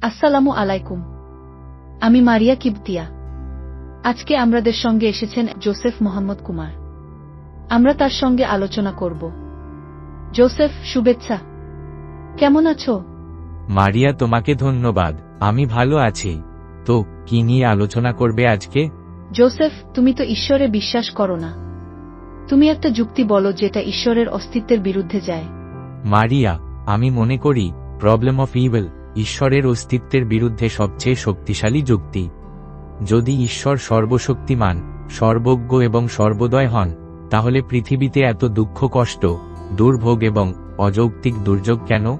আসসালামু আলাইকুম। আমি মারিয়া কিবতিয়া। আজকে আমাদের সঙ্গে এসেছেন জোসেফ মোহাম্মদ কুমার। আমরা তার সঙ্গে আলোচনা করব। জোসেফ, শুভেচ্ছা। কেমন আছো? মারিয়া, তোমাকে ধন্যবাদ। আমি ভালো আছি। তো কি নিয়ে আলোচনা করবে আজকে? জোসেফ, তুমি তো ঈশ্বরে বিশ্বাস করো না। তুমি একটা যুক্তি বলো যেটা ঈশ্বরের অস্তিত্বের বিরুদ্ধে যায়। মারিয়া, আমি মনে করি প্রবলেম অফ ইভিল ঈশ্বরের অস্তিত্বের বিরুদ্ধে সবচেয়ে শক্তিশালী যুক্তি। যদি ঈশ্বর সর্বশক্তিমান, সর্বজ্ঞ এবং সর্বদয় হন, তাহলে পৃথিবীতে এত দুঃখ, কষ্ট, দুর্ভোগ এবং অযৌক্তিক দুর্যোগ কেন?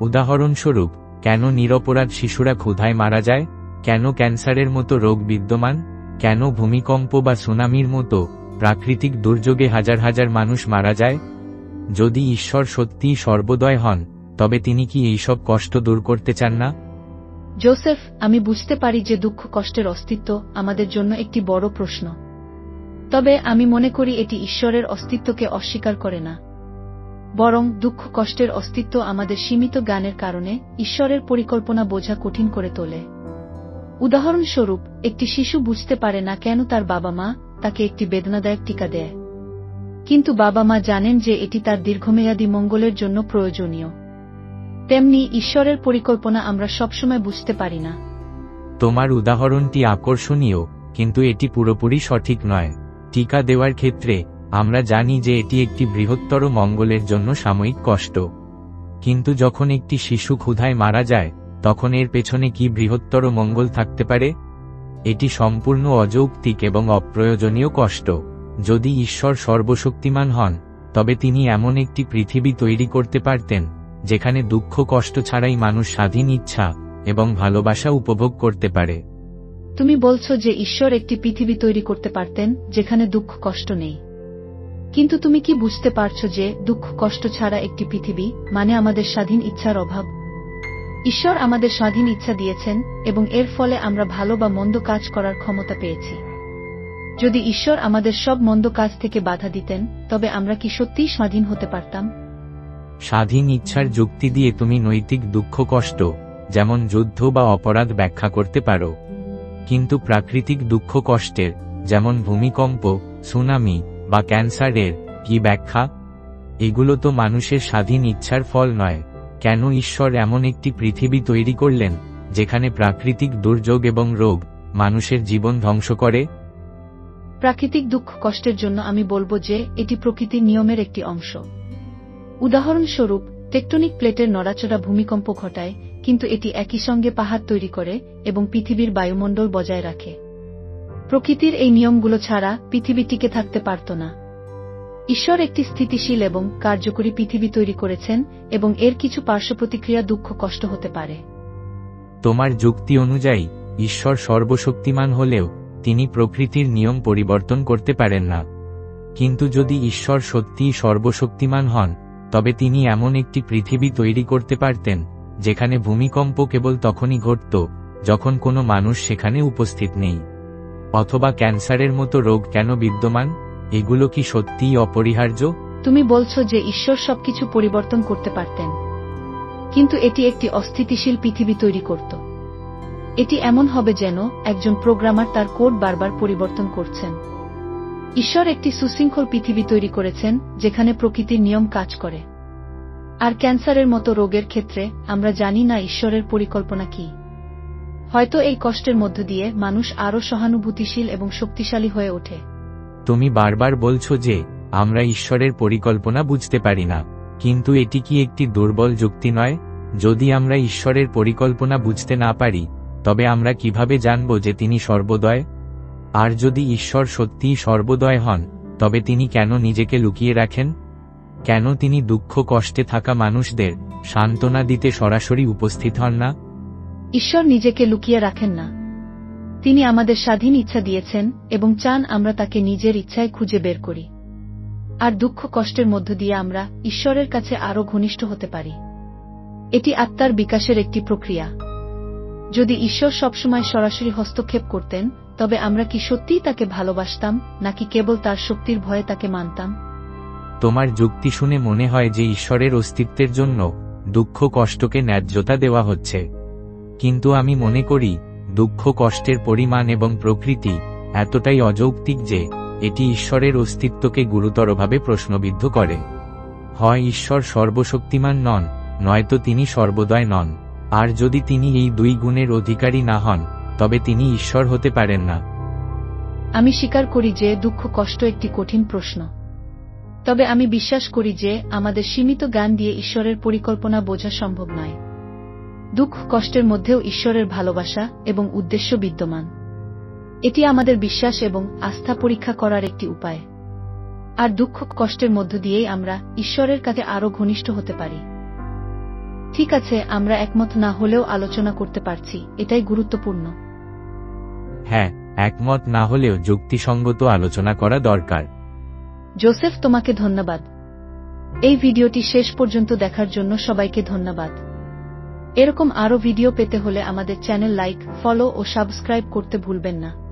উদাহরণস্বরূপ, কেন নিরপরাধ শিশুরা ক্ষুধায় মারা যায়? কেন ক্যান্সারের মতো রোগ বিদ্যমান? কেন ভূমিকম্প বা সুনামির মতো প্রাকৃতিক দুর্যোগে হাজার হাজার মানুষ মারা যায়? যদি ঈশ্বর সত্যিই সর্বদয় হন, তবে তিনি কি এইসব কষ্ট দূর করতে চান না? জোসেফ, আমি বুঝতে পারি যে দুঃখ কষ্টের অস্তিত্ব আমাদের জন্য একটি বড় প্রশ্ন। তবে আমি মনে করি এটি ঈশ্বরের অস্তিত্বকে অস্বীকার করে না। বরং দুঃখ কষ্টের অস্তিত্ব আমাদের সীমিত জ্ঞানের কারণে ঈশ্বরের পরিকল্পনা বোঝা কঠিন করে তোলে। উদাহরণস্বরূপ, একটি শিশু বুঝতে পারে না কেন তার বাবা মা তাকে একটি বেদনাদায়ক টিকা দেয়। কিন্তু বাবা মা জানেন যে এটি তার দীর্ঘমেয়াদী মঙ্গলের জন্য প্রয়োজনীয়। তেমনি ঈশ্বরের পরিকল্পনা আমরা সবসময় বুঝতে পারি না। তোমার উদাহরণটি আকর্ষণীয়, কিন্তু এটি পুরোপুরি সঠিক নয়। টিকা দেওয়ার ক্ষেত্রে আমরা জানি যে এটি একটি বৃহত্তর মঙ্গলের জন্য সাময়িক কষ্ট। কিন্তু যখন একটি শিশু ক্ষুধায় মারা যায়, তখন এর পেছনে কি বৃহত্তর মঙ্গল থাকতে পারে? এটি সম্পূর্ণ অযৌক্তিক এবং অপ্রয়োজনীয় কষ্ট। যদি ঈশ্বর সর্বশক্তিমান হন, তবে তিনি এমন একটি পৃথিবী তৈরি করতে পারতেন যেখানে দুঃখ কষ্ট ছাড়াই মানুষ স্বাধীন ইচ্ছা এবং ভালোবাসা উপভোগ করতে পারে। তুমি বলছো যে ঈশ্বর একটি পৃথিবী তৈরি করতে পারতেন যেখানে দুঃখ কষ্ট নেই। কিন্তু তুমি কি বুঝতে পারছো যে দুঃখ কষ্ট ছাড়া একটি পৃথিবী মানে আমাদের স্বাধীন ইচ্ছার অভাব? ঈশ্বর আমাদের স্বাধীন ইচ্ছা দিয়েছেন এবং এর ফলে আমরা ভালো বা মন্দ কাজ করার ক্ষমতা পেয়েছি। যদি ঈশ্বর আমাদের সব মন্দ কাজ থেকে বাধা দিতেন, তবে আমরা কি সত্যিই স্বাধীন হতে পারতাম? স্বাধীন ইচ্ছার যুক্তি দিয়ে তুমি নৈতিক দুঃখ কষ্ট, যেমন যুদ্ধ বা অপরাধ, ব্যাখ্যা করতে পারো। কিন্তু প্রাকৃতিক দুঃখ কষ্টের, যেমন ভূমিকম্প, সুনামি বা ক্যান্সারের কি ব্যাখ্যা? এগুলো তো মানুষের স্বাধীন ইচ্ছার ফল নয়। কেন ঈশ্বর এমন একটি পৃথিবী তৈরি করলেন যেখানে প্রাকৃতিক দুর্যোগ এবং রোগ মানুষের জীবন ধ্বংস করে? প্রাকৃতিক দুঃখ কষ্টের জন্য আমি বলবো যে এটি প্রকৃতির নিয়মের একটি অংশ। উদাহরণস্বরূপ, টেকটনিক প্লেটের নড়াচড়া ভূমিকম্প ঘটায়, কিন্তু এটি একই সঙ্গে পাহাড় তৈরি করে এবং পৃথিবীর বায়ুমণ্ডল বজায় রাখে। প্রকৃতির এই নিয়মগুলো ছাড়া পৃথিবী টিকে থাকতে পারত না। ঈশ্বর একটি স্থিতিশীল এবং কার্যকরী পৃথিবী তৈরি করেছেন এবং এর কিছু পার্শ্বপ্রতিক্রিয়া দুঃখ কষ্ট হতে পারে। তোমার যুক্তি অনুযায়ী ঈশ্বর সর্বশক্তিমান হলেও তিনি প্রকৃতির নিয়ম পরিবর্তন করতে পারেন না। কিন্তু যদি ঈশ্বর সত্যিই সর্বশক্তিমান হন, তবে তিনি এমন একটি পৃথিবী তৈরি করতে পারতেন যেখানে ভূমিকম্প কেবল তখনই ঘটত যখন কোনো মানুষ সেখানে উপস্থিত নেই। অথবা ক্যান্সারের মতো রোগ কেন বিদ্যমান? এগুলো কি সত্যিই অপরিহার্য? তুমি বলছো যে ঈশ্বর সবকিছু পরিবর্তন করতে পারতেন, কিন্তু এটি একটি অস্থিতিশীল পৃথিবী তৈরি করত। এটি এমন হবে যেন একজন প্রোগ্রামার তার কোড বারবার পরিবর্তন করছেন। ঈশ্বর একটি সুশৃঙ্খল পৃথিবী তৈরি করেছেন যেখানে প্রকৃতির নিয়ম কাজ করে। আর ক্যান্সারের মতো রোগের ক্ষেত্রে আমরা জানি না ঈশ্বরের পরিকল্পনা কি। হয়তো এই কষ্টের মধ্য দিয়ে মানুষ আরও সহানুভূতিশীল এবং শক্তিশালী হয়ে ওঠে। তুমি বারবার বলছো যে আমরা ঈশ্বরের পরিকল্পনা বুঝতে পারি না, কিন্তু এটি কি একটি দুর্বল যুক্তি নয়? যদি আমরা ঈশ্বরের পরিকল্পনা বুঝতে না পারি, তবে আমরা কিভাবে জানব যে তিনি সর্বদয়? আর যদি ঈশ্বর সত্যিই সর্বদয় হন, তবে তিনি কেন নিজেকে লুকিয়ে রাখেন? কেন তিনি দুঃখ কষ্টে থাকা মানুষদের সান্ত্বনা দিতে সরাসরি উপস্থিত হন না? ঈশ্বর নিজেকে লুকিয়ে রাখেন না। তিনি আমাদের স্বাধীন ইচ্ছা দিয়েছেন এবং চান আমরা তাকে নিজের ইচ্ছায় খুঁজে বের করি। আর দুঃখ কষ্টের মধ্য দিয়ে আমরা ঈশ্বরের কাছে আরও ঘনিষ্ঠ হতে পারি। এটি আত্মার বিকাশের একটি প্রক্রিয়া। যদি ঈশ্বর সবসময় সরাসরি হস্তক্ষেপ করতেন, তবে আমরা কি সত্যিই তাকে ভালোবাসতাম, নাকি কেবল তার শক্তির ভয়ে তাকে মানতাম? তোমার যুক্তি শুনে মনে হয় যে ঈশ্বরের অস্তিত্বের জন্য দুঃখ কষ্টকে ন্যায্যতা দেওয়া হচ্ছে। কিন্তু আমি মনে করি দুঃখ কষ্টের পরিমাণ এবং প্রকৃতি এতটাই অযৌক্তিক যে এটি ঈশ্বরের অস্তিত্বকে গুরুতরভাবে প্রশ্নবিদ্ধ করে। হয় ঈশ্বর সর্বশক্তিমান নন, নয়তো তিনি সর্বদয় নন। আর যদি তিনি এই দুই গুণের অধিকারী না হন, তবে তিনি ঈশ্বর হতে পারেন না। আমি স্বীকার করি যে দুঃখ কষ্ট একটি কঠিন প্রশ্ন। তবে আমি বিশ্বাস করি যে আমাদের সীমিত জ্ঞান দিয়ে ঈশ্বরের পরিকল্পনা বোঝা সম্ভব নয়। দুঃখ কষ্টের মধ্যেও ঈশ্বরের ভালোবাসা এবং উদ্দেশ্য বিদ্যমান। এটি আমাদের বিশ্বাস এবং আস্থা পরীক্ষা করার একটি উপায়। আর দুঃখ কষ্টের মধ্য দিয়েই আমরা ঈশ্বরের কাছে আরও ঘনিষ্ঠ হতে পারি। ঠিক আছে, আমরা একমত না হলেও আলোচনা করতে পারছি, এটাই গুরুত্বপূর্ণ। হ্যাঁ, একমত না হলেও যুক্তিসঙ্গত আলোচনা করা দরকার। জোসেফ, তোমাকে ধন্যবাদ। এই ভিডিওটি শেষ পর্যন্ত দেখার জন্য সবাইকে ধন্যবাদ। এরকম আরও ভিডিও পেতে হলে আমাদের চ্যানেল লাইক, ফলো ও সাবস্ক্রাইব করতে ভুলবেন না।